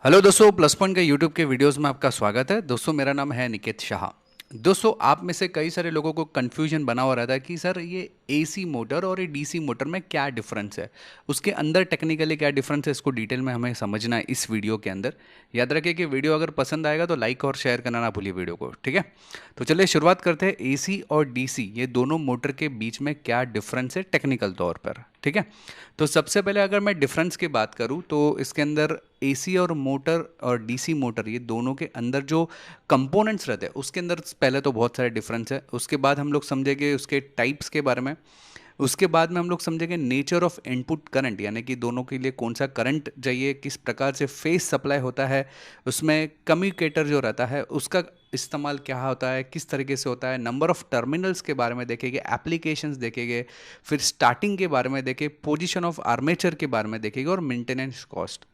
Hello दोस्तों, plus point के YouTube के वीडियोस में आपका स्वागत है। दोस्तों, मेरा नाम है निकेत शाह। दोस्तों, आप में से कई सारे लोगों को कन्फ्यूजन बना हुआ रहता है कि सर ये एसी मोटर और ये डीसी मोटर में क्या डिफरेंस है, उसके अंदर टेक्निकली क्या डिफरेंस है, इसको डिटेल में हमें समझना है इस वीडियो के अंदर। याद रखिए कि वीडियो अगर पसंद आएगा तो लाइक और शेयर करना ना भूलिए वीडियो को, ठीक है। तो चलिए शुरुआत करते हैं। एसी और डीसी ये दोनों मोटर के बीच में क्या डिफरेंस है टेक्निकल तौर पर, ठीक है। तो सबसे पहले अगर मैं डिफरेंस की बात करूं तो इसके अंदर एसी और मोटर और डीसी मोटर ये दोनों के अंदर जो कंपोनेंट्स रहते हैं उसके अंदर पहले तो बहुत सारे डिफरेंस है। उसके बाद हम लोग समझेंगे उसके टाइप्स के बारे में। उसके बाद में हम लोग समझेंगे नेचर ऑफ इनपुट करंट, यानी कि दोनों के लिए कौन सा करंट चाहिए, किस प्रकार से फेस सप्लाई होता है, उसमें कम्युनिकेटर जो रहता है उसका इस्तेमाल क्या होता है, किस तरीके से होता है, नंबर ऑफ टर्मिनल्स के बारे में देखेंगे, एप्लीकेशंस देखेंगे, फिर स्टार्टिंग के बारे में देखें, पोजीशन ऑफ आर्मेचर के बारे में देखेंगे और मेंटेनेंस कॉस्ट।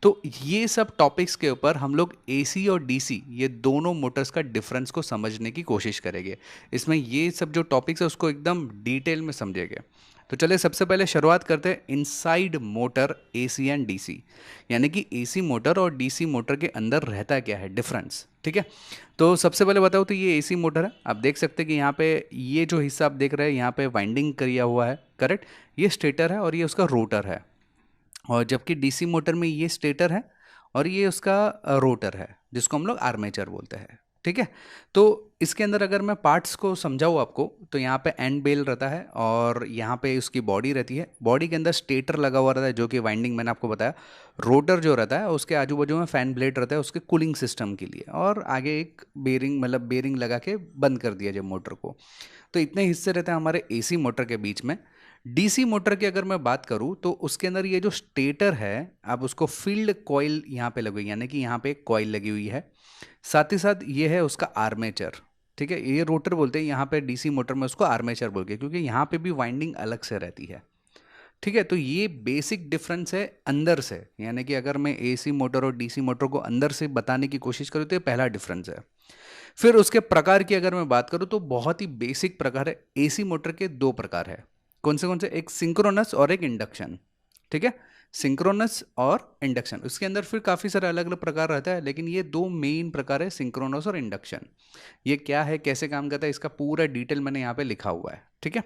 तो ये सब टॉपिक्स के ऊपर हम लोग एसी और डीसी ये दोनों मोटर्स का डिफरेंस को समझने की कोशिश करेंगे। इसमें ये सब जो टॉपिक्स है उसको एकदम डिटेल में समझेंगे। तो चलिए सबसे पहले शुरुआत करते हैं inside motor AC and DC, यानी कि एसी मोटर और डीसी मोटर के अंदर रहता क्या है डिफरेंस, ठीक है। तो सबसे पहले बताओ, तो ये एसी मोटर है। आप देख सकते हैं कि यहाँ पे ये जो हिस्सा आप देख रहे हैं यहाँ पे वाइंडिंग किया हुआ है, करेक्ट। ये स्टेटर है और ये उसका रोटर है। और जबकि डीसी मोटर में ये स्टेटर है और ये उसका रोटर है जिसको हम लोग आर्मेचर बोलते हैं, ठीक है। तो इसके अंदर अगर मैं पार्ट्स को समझाऊँ आपको तो यहाँ पे एंड बेल रहता है और यहाँ पे उसकी बॉडी रहती है। बॉडी के अंदर स्टेटर लगा हुआ रहता है जो कि वाइंडिंग मैंने आपको बताया। रोटर जो रहता है उसके आजू बाजू में फैन ब्लेड रहता है उसके कूलिंग सिस्टम के लिए, और आगे एक बेरिंग मतलब बेरिंग लगा के बंद कर दिया जाए मोटर को। तो इतने हिस्से रहते हैं हमारे एसी मोटर के बीच में। डीसी मोटर की अगर मैं बात करूं तो उसके अंदर ये जो स्टेटर है, आप उसको फील्ड कॉइल यहाँ पे लगी हुई, यानी कि यहाँ पे एक कॉइल लगी हुई है। साथ ही साथ ये है उसका आर्मेचर, ठीक है। ये रोटर बोलते हैं यहाँ पे, डीसी मोटर में उसको आर्मेचर बोल के, क्योंकि यहाँ पे भी वाइंडिंग अलग से रहती है, ठीक है। तो ये बेसिक डिफरेंस है अंदर से, यानी कि अगर मैं एसी मोटर और डीसी मोटर को अंदर से बताने की कोशिश करूँ तो ये पहला डिफरेंस है। फिर उसके प्रकार की अगर मैं बात करूँ तो बहुत ही बेसिक प्रकार है। एसी मोटर के दो प्रकार है। कौन से? एक सिंक्रोनस और एक इंडक्शन, ठीक है। सिंक्रोनस और इंडक्शन, उसके अंदर फिर काफ़ी सारे अलग अलग प्रकार रहता है, लेकिन ये दो मेन प्रकार है, सिंक्रोनस और इंडक्शन। ये क्या है, कैसे काम करता है, इसका पूरा डिटेल मैंने यहाँ पे लिखा हुआ है, ठीक है।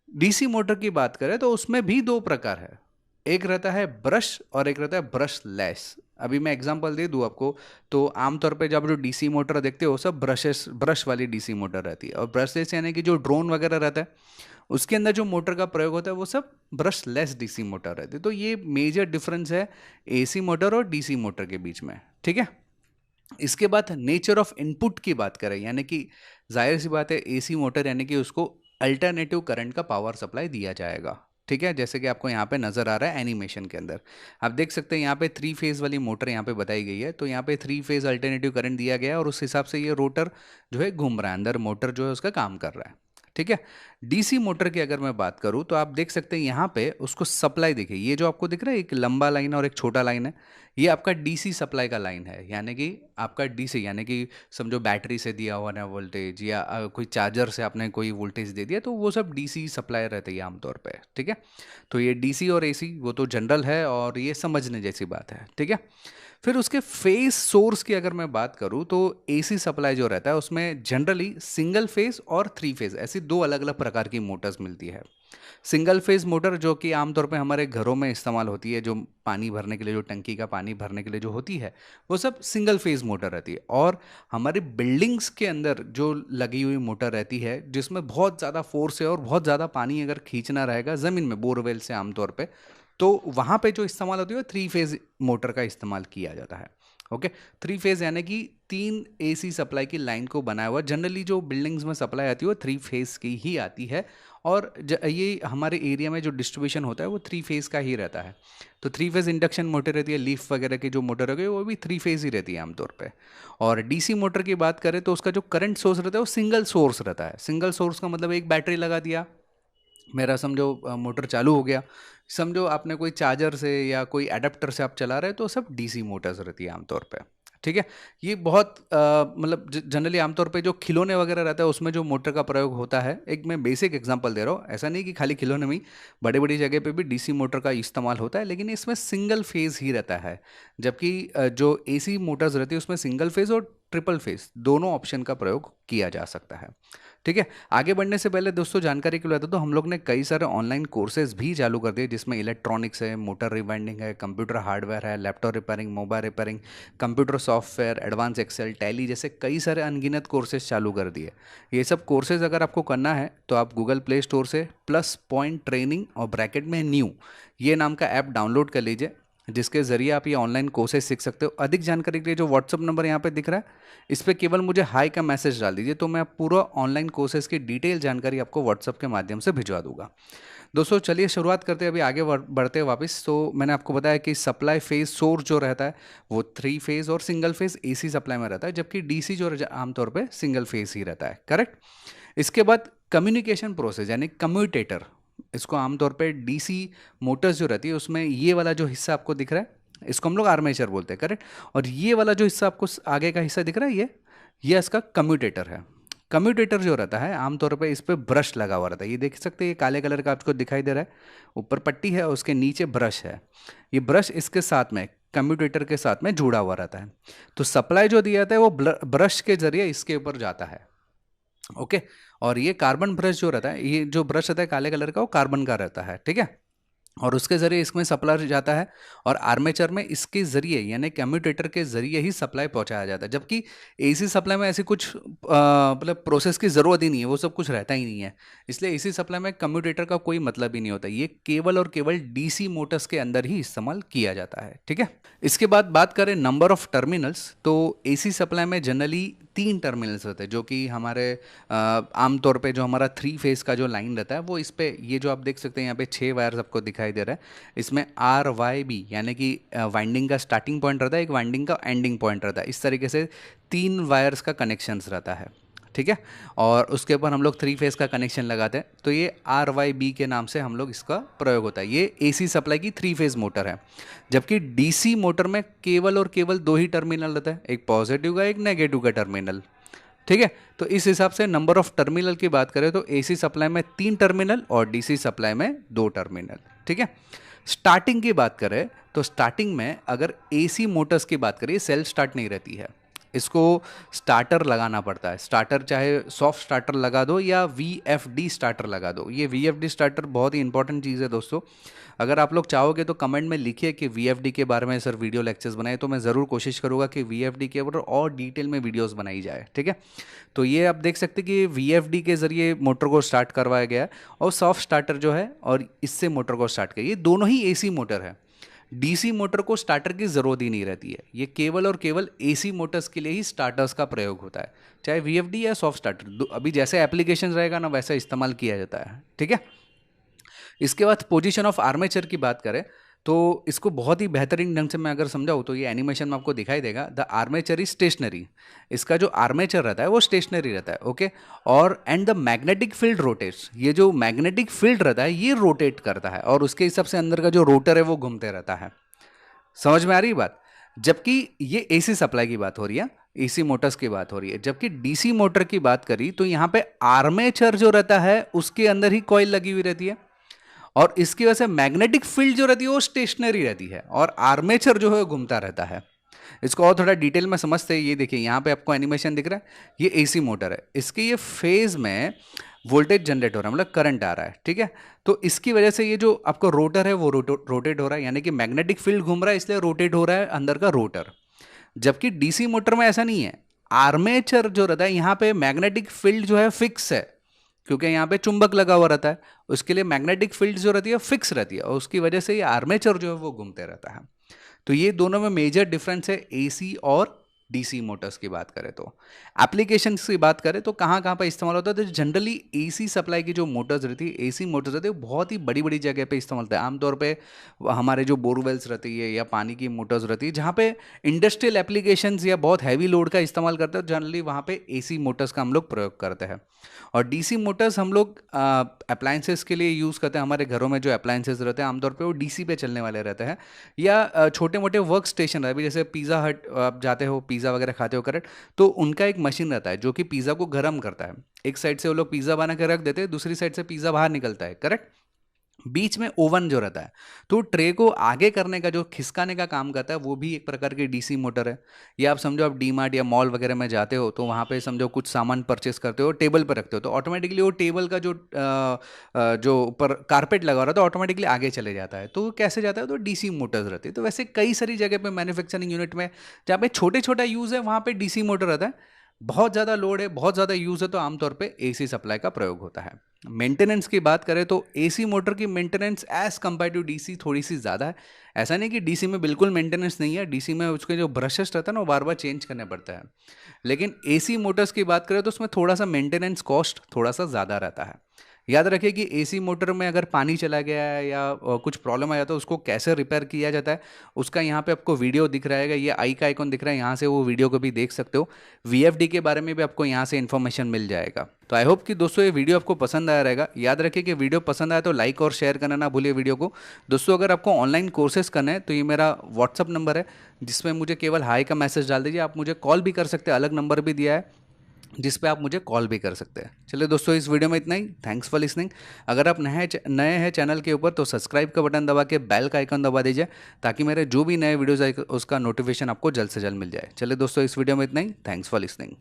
डीसी मोटर की बात करें तो उसमें भी दो प्रकार है। एक रहता है ब्रश और एक रहता है ब्रश लेस। अभी मैं एग्जांपल दे दूं आपको, तो आमतौर पे जब जो डीसी मोटर देखते हो सब ब्रशेस ब्रश वाली डीसी मोटर रहती है, और ब्रश लेस यानी कि जो ड्रोन वगैरह रहता है उसके अंदर जो मोटर का प्रयोग होता है वो सब ब्रश लेस डीसी मोटर रहती है। तो ये मेजर डिफरेंस है एसी मोटर और डीसी मोटर के बीच में, ठीक है। इसके बाद नेचर ऑफ इनपुट की बात करें, यानी कि जाहिर सी बात है एसी मोटर यानी कि उसको अल्टरनेटिव करंट का पावर सप्लाई दिया जाएगा, ठीक है। जैसे कि आपको यहाँ पे नजर आ रहा है एनिमेशन के अंदर, आप देख सकते हैं यहाँ पे 3 फेज वाली मोटर यहाँ पे बताई गई है। तो यहाँ पे 3 फेज अल्टरनेटिव करंट दिया गया है और उस हिसाब से ये रोटर जो है घूम रहा है, अंदर मोटर जो है उसका काम कर रहा है, ठीक है। डीसी मोटर की अगर मैं बात करूं तो आप देख सकते हैं यहाँ पे उसको सप्लाई देखिए, ये जो आपको दिख रहा है एक लंबा लाइन है और एक छोटा लाइन है, ये आपका डीसी सप्लाई का लाइन है। यानी कि आपका डीसी यानी कि समझो बैटरी से दिया हुआ ना वोल्टेज, या कोई चार्जर से आपने कोई वोल्टेज दे दिया, तो वो सब डीसी सप्लाई रहते हैं आमतौर पे, ठीक है। तो ये डीसी और एसी वो तो जनरल है और ये समझने जैसी बात है, ठीक है। फिर उसके फेस सोर्स की अगर मैं बात करूं तो एसी सप्लाई जो रहता है उसमें जनरली सिंगल फेज और 3 फेज ऐसी दो अलग अलग प्रकार की मोटर्स मिलती है। सिंगल फेज मोटर जो कि आमतौर पे हमारे घरों में इस्तेमाल होती है, जो पानी भरने के लिए, जो टंकी का पानी भरने के लिए जो होती है, वो सब सिंगल फेज मोटर रहती है। और हमारी बिल्डिंग्स के अंदर जो लगी हुई मोटर रहती है जिसमें बहुत ज़्यादा फोर्स है और बहुत ज़्यादा पानी अगर खींचना रहेगा ज़मीन में बोरवेल से आमतौर पे, तो वहाँ पे जो इस्तेमाल होती है वो 3 फेज मोटर का इस्तेमाल किया जाता है। ओके, 3 फेज यानी कि 3 एसी सप्लाई की लाइन को बनाया हुआ, जनरली जो बिल्डिंग्स में सप्लाई आती है वो 3 फेज की ही आती है। और ये हमारे एरिया में जो डिस्ट्रीब्यूशन होता है वो 3 फेज का ही रहता है। तो 3 फेज इंडक्शन मोटर रहती है, लीफ वगैरह की जो मोटर होगी वो भी 3 फेज ही रहती है आमतौर पे। और डीसी मोटर की बात करें तो उसका जो करंट सोर्स रहता है वो सिंगल सोर्स रहता है। सिंगल सोर्स का मतलब एक बैटरी लगा दिया, मेरा समझो मोटर चालू हो गया, समझो आपने कोई चार्जर से या कोई एडाप्टर से आप चला रहे हैं, तो सब डीसी मोटर्स रहती है आमतौर पे, ठीक है। ये बहुत मतलब जनरली आमतौर पे जो खिलौने वगैरह रहता है उसमें जो मोटर का प्रयोग होता है, एक मैं बेसिक एग्जांपल दे रहा हूँ, ऐसा नहीं कि खाली खिलौने में ही, बड़े बड़ी जगह पे भी डीसी मोटर का इस्तेमाल होता है, लेकिन इसमें सिंगल फेज ही रहता है। जबकि जो एसी मोटर्स रहती है उसमें सिंगल फेज और ट्रिपल फेज दोनों ऑप्शन का प्रयोग किया जा सकता है। ठीक है। आगे बढ़ने से पहले दोस्तों जानकारी के लिए बता दो, हम लोग ने कई सारे ऑनलाइन कोर्सेज भी चालू कर दिए, जिसमें इलेक्ट्रॉनिक्स है, मोटर रिवाइंडिंग है, कंप्यूटर हार्डवेयर है, laptop repairing, mobile repairing, computer software, advance Excel, Tally जैसे कई सारे अनगिनत कोर्सेज चालू कर दिए। ये सब कोर्सेज अगर आपको करना है तो आप गूगल प्ले स्टोर से प्लस पॉइंट ट्रेनिंग और ब्रैकेट में न्यू ये नाम का ऐप डाउनलोड कर लीजिए, जिसके ज़रिए आप ये ऑनलाइन कोर्सेज सीख सकते हो। अधिक जानकारी के लिए जो व्हाट्सअप नंबर यहाँ पे दिख रहा है, इस पर केवल मुझे हाई का मैसेज डाल दीजिए, तो मैं पूरा ऑनलाइन कोर्सेज की डिटेल जानकारी आपको व्हाट्सअप के माध्यम से भिजवा दूंगा। दोस्तों चलिए शुरुआत करते हैं, अभी आगे बढ़ते हैं वापस। तो मैंने आपको बताया कि सप्लाई फेज सोर्स जो रहता है वो 3 फेज और सिंगल फेज एसी सप्लाई में रहता है, जबकि डीसी जो आमतौर पे सिंगल फेज ही रहता है, करेक्ट। इसके बाद कम्युनिकेशन प्रोसेस यानी कम्यूटेटर, इसको आमतौर पे डीसी मोटर्स जो रहती है उसमें ये वाला जो हिस्सा आपको दिख रहा है इसको हम लोग आर्मेचर बोलते हैं, करेक्ट। और ये वाला जो हिस्सा आपको आगे का हिस्सा दिख रहा है ये इसका कम्यूटेटर है। कम्यूटेटर जो रहता है आमतौर पे इस पे ब्रश लगा हुआ रहता है, ये देख सकते हैं, ये काले कलर का आपको दिखाई दे रहा है, ऊपर पट्टी है और उसके नीचे ब्रश है। ये ब्रश इसके साथ में कम्यूटेटर के साथ में जुड़ा हुआ रहता है। तो सप्लाई जो दिया जाता है वो ब्रश के जरिए इसके ऊपर जाता है, ओके। और ये कार्बन ब्रश जो रहता है, ये जो ब्रश रहता है काले कलर का, वो कार्बन का रहता है, ठीक है। और उसके ज़रिए इसमें सप्लाई जाता है और आर्मेचर में इसके ज़रिए यानी कम्यूटेटर के ज़रिए ही सप्लाई पहुंचाया जाता है। जबकि एसी सप्लाई में ऐसी कुछ मतलब प्रोसेस की ज़रूरत ही नहीं है, वो सब कुछ रहता ही नहीं है। इसलिए एसी सप्लाई में कम्यूटेटर का कोई मतलब ही नहीं होता, ये केवल और केवल डीसी मोटर्स के अंदर ही इस्तेमाल किया जाता है, ठीक है। इसके बाद बात करें नंबर ऑफ टर्मिनल्स, तो एसी सप्लाई में जनरली 3 टर्मिनल्स होते हैं, जो कि हमारे आमतौर पे जो हमारा 3 फेज का जो लाइन रहता है वो इस पे, ये जो आप देख सकते हैं यहाँ पे 6 वायर्स आपको दिखाई दे रहा है, इसमें आर वाई बी यानी कि वाइंडिंग का स्टार्टिंग पॉइंट रहता है, एक वाइंडिंग का एंडिंग पॉइंट रहता है, इस तरीके से 3 वायर्स का कनेक्शंस रहता है, ठीक है। और उसके ऊपर हम लोग 3 फेज का कनेक्शन लगाते हैं, तो ये आर वाई बी के नाम से हम लोग इसका प्रयोग होता है। ये एसी सप्लाई की 3 फेज मोटर है। जबकि डीसी मोटर में केवल और केवल 2 ही टर्मिनल रहता है, एक पॉजिटिव का एक नेगेटिव का टर्मिनल, ठीक है। तो इस हिसाब से नंबर ऑफ टर्मिनल की बात करें तो एसी सप्लाई में 3 टर्मिनल और डीसी सप्लाई में 2 टर्मिनल, ठीक है। स्टार्टिंग की बात करें तो स्टार्टिंग में अगर एसी मोटर्स की बात करें, सेल्फ स्टार्ट नहीं रहती है, इसको स्टार्टर लगाना पड़ता है। स्टार्टर चाहे सॉफ्ट स्टार्टर लगा दो या वीएफडी स्टार्टर लगा दो। ये वीएफडी स्टार्टर बहुत ही इंपॉर्टेंट चीज़ है दोस्तों, अगर आप लोग चाहोगे तो कमेंट में लिखिए कि वीएफडी के बारे में सर वीडियो लेक्चर्स बनाए, तो मैं ज़रूर कोशिश करूँगा कि वीएफडी के ऊपर और डिटेल में वीडियोस बनाई जाए, ठीक है। तो ये आप देख सकते हैं कि वीएफडी के ज़रिए मोटर को स्टार्ट करवाया गया है और सॉफ्ट स्टार्टर जो है और इससे मोटर को स्टार्ट किया, ये दोनों ही एसी मोटर है। डीसी मोटर को स्टार्टर की ज़रूरत ही नहीं रहती है, ये केवल और केवल एसी मोटर्स के लिए ही स्टार्टर्स का प्रयोग होता है, चाहे वीएफडी या सॉफ्ट स्टार्टर, अभी जैसे एप्लीकेशन रहेगा ना वैसा इस्तेमाल किया जाता है, ठीक है। इसके बाद पोजीशन ऑफ आर्मेचर की बात करें तो इसको बहुत ही बेहतरीन ढंग से मैं अगर समझाऊँ तो ये एनिमेशन में आपको दिखाई देगा, द आर्मेचर इज स्टेशनरी, इसका जो आर्मेचर रहता है वो स्टेशनरी रहता है, ओके। और and the magnetic field rotates, ये जो मैग्नेटिक फील्ड रहता है ये रोटेट करता है और उसके हिसाब से अंदर का जो रोटर है वो घूमते रहता है। समझ में आ रही बात। जबकि ये एसी सप्लाई की बात हो रही है, एसी मोटर्स की बात हो रही है, जबकि डीसी मोटर की बात करी तो यहाँ पे आर्मेचर जो रहता है उसके अंदर ही कॉइल लगी हुई रहती है और इसकी वजह से मैग्नेटिक फील्ड जो रहती है वो स्टेशनरी रहती है और आर्मेचर जो है वो घूमता रहता है। इसको और थोड़ा डिटेल में समझते हैं, ये देखिए यहाँ पे आपको एनिमेशन दिख रहा है, ये एसी मोटर है, इसके ये फेज में वोल्टेज जनरेट हो रहा है, मतलब करंट आ रहा है, ठीक है। तो इसकी वजह से ये जो आपको रोटर है वो रोटेट हो रहा है, यानी कि मैग्नेटिक फील्ड घूम रहा है इसलिए रोटेट हो रहा है अंदर का रोटर। जबकि डीसी मोटर में ऐसा नहीं है, आर्मेचर जो रहता है यहाँ पे मैग्नेटिक फील्ड जो है फिक्स है, क्योंकि यहाँ पे चुंबक लगा हुआ रहता है, उसके लिए मैग्नेटिक फील्ड जो रहती है फिक्स रहती है और उसकी वजह से ये आर्मेचर जो है वो घूमते रहता है। तो ये दोनों में मेजर डिफरेंस है एसी और डीसी मोटर्स की बात करें तो। एप्लीकेशंस की बात करें तो कहाँ कहाँ पर इस्तेमाल होता है, तो जनरली एसी सप्लाई की जो मोटर्स रहती है, एसी मोटर्स रहती है, वो बहुत ही बड़ी बड़ी जगह पे इस्तेमाल होता है। आमतौर पे हमारे जो बोरवेल्स रहती है या पानी की मोटर्स रहती है जहाँ पे इंडस्ट्रियल एप्लीकेशंस या बहुत हैवी लोड का इस्तेमाल करते हैं, जनरली वहाँ पे एसी मोटर्स का हम लोग प्रयोग करते हैं। और डीसी मोटर्स हम लोग अप्लायंसेस के लिए यूज़ करते हैं, हमारे घरों में जो अप्लायंसेस रहते हैं आमतौर पे वो डीसी पे चलने वाले रहते हैं, या छोटे मोटे वर्क स्टेशन है, अभी जैसे पिज़्ज़ा हट आप जाते हो, पिज़्ज़ा वगैरह खाते हो, करेक्ट? तो उनका एक मशीन रहता है जो कि पिज़्ज़ा को गर्म करता है। एक साइड से वो लोग पिज़्ज़ा बना के रख देते हैं, दूसरी साइड से पिज़्ज़ा बाहर निकलता है, करेक्ट? बीच में ओवन जो रहता है, तो ट्रे को आगे करने का, जो खिसकाने का काम करता है, वो भी एक प्रकार की डीसी मोटर है। या आप समझो, आप डी मार्ट या मॉल वगैरह में जाते हो तो वहाँ पे समझो कुछ सामान परचेस करते हो, टेबल पर रखते हो, तो ऑटोमेटिकली वो टेबल का जो ऊपर कारपेट लगा रहा था ऑटोमेटिकली आगे चले जाता है। तो वो कैसे जाता है? तो डीसी मोटर्स रहती है। तो वैसे कई सारी जगह पे मैन्युफैक्चरिंग यूनिट में जहाँ पे छोटे छोटा यूज़ है वहाँ पे डीसी मोटर रहता है। बहुत ज़्यादा लोड है, बहुत ज़्यादा यूज़ है, तो आमतौर पे एसी सप्लाई का प्रयोग होता है। मेंटेनेंस की बात करें तो एसी मोटर की maintenance as compare to DC थोड़ी-सी ज़्यादा है। ऐसा नहीं कि डीसी में बिल्कुल मेंटेनेंस नहीं है, डीसी में उसके जो ब्रशेस रहता है ना, वो बार-बार चेंज करने पड़ता है। लेकिन एसी मोटर्स की बात करें तो उसमें थोड़ा-सा मेंटेनेंस कॉस्ट थोड़ा-सा ज़्यादा रहता है। याद रखिए कि एसी मोटर में अगर पानी चला गया है या कुछ प्रॉब्लम आ जाता है, उसको कैसे रिपेयर किया जाता है, उसका यहाँ पे आपको वीडियो दिख रहा है, ये आई का आइकॉन दिख रहा है, यहाँ से वो वीडियो को भी देख सकते हो। वीएफडी के बारे में भी आपको यहाँ से इन्फॉर्मेशन मिल जाएगा। तो आई होप कि दोस्तों ये वीडियो आपको पसंद आया रहेगा। याद रखिए कि वीडियो पसंद आया तो लाइक और शेयर करना ना भूलिए वीडियो को। दोस्तों, अगर आपको ऑनलाइन कोर्सेज करना है तो ये मेरा व्हाट्सअप नंबर है, जिसमें मुझे केवल हाई का मैसेज डाल दीजिए। आप मुझे कॉल भी कर सकते हैं, अलग नंबर भी दिया है जिस पे आप मुझे कॉल भी कर सकते हैं। चलिए दोस्तों, इस वीडियो में इतना ही। Thanks for listening. अगर आप नए हैं चैनल के ऊपर तो सब्सक्राइब का बटन दबा के बेल का आइकन दबा दीजिए, ताकि मेरे जो भी नए वीडियोज़ आए उसका नोटिफिकेशन आपको जल्द से जल्द मिल जाए। चलिए दोस्तों, इस वीडियो में इतना ही। Thanks for listening.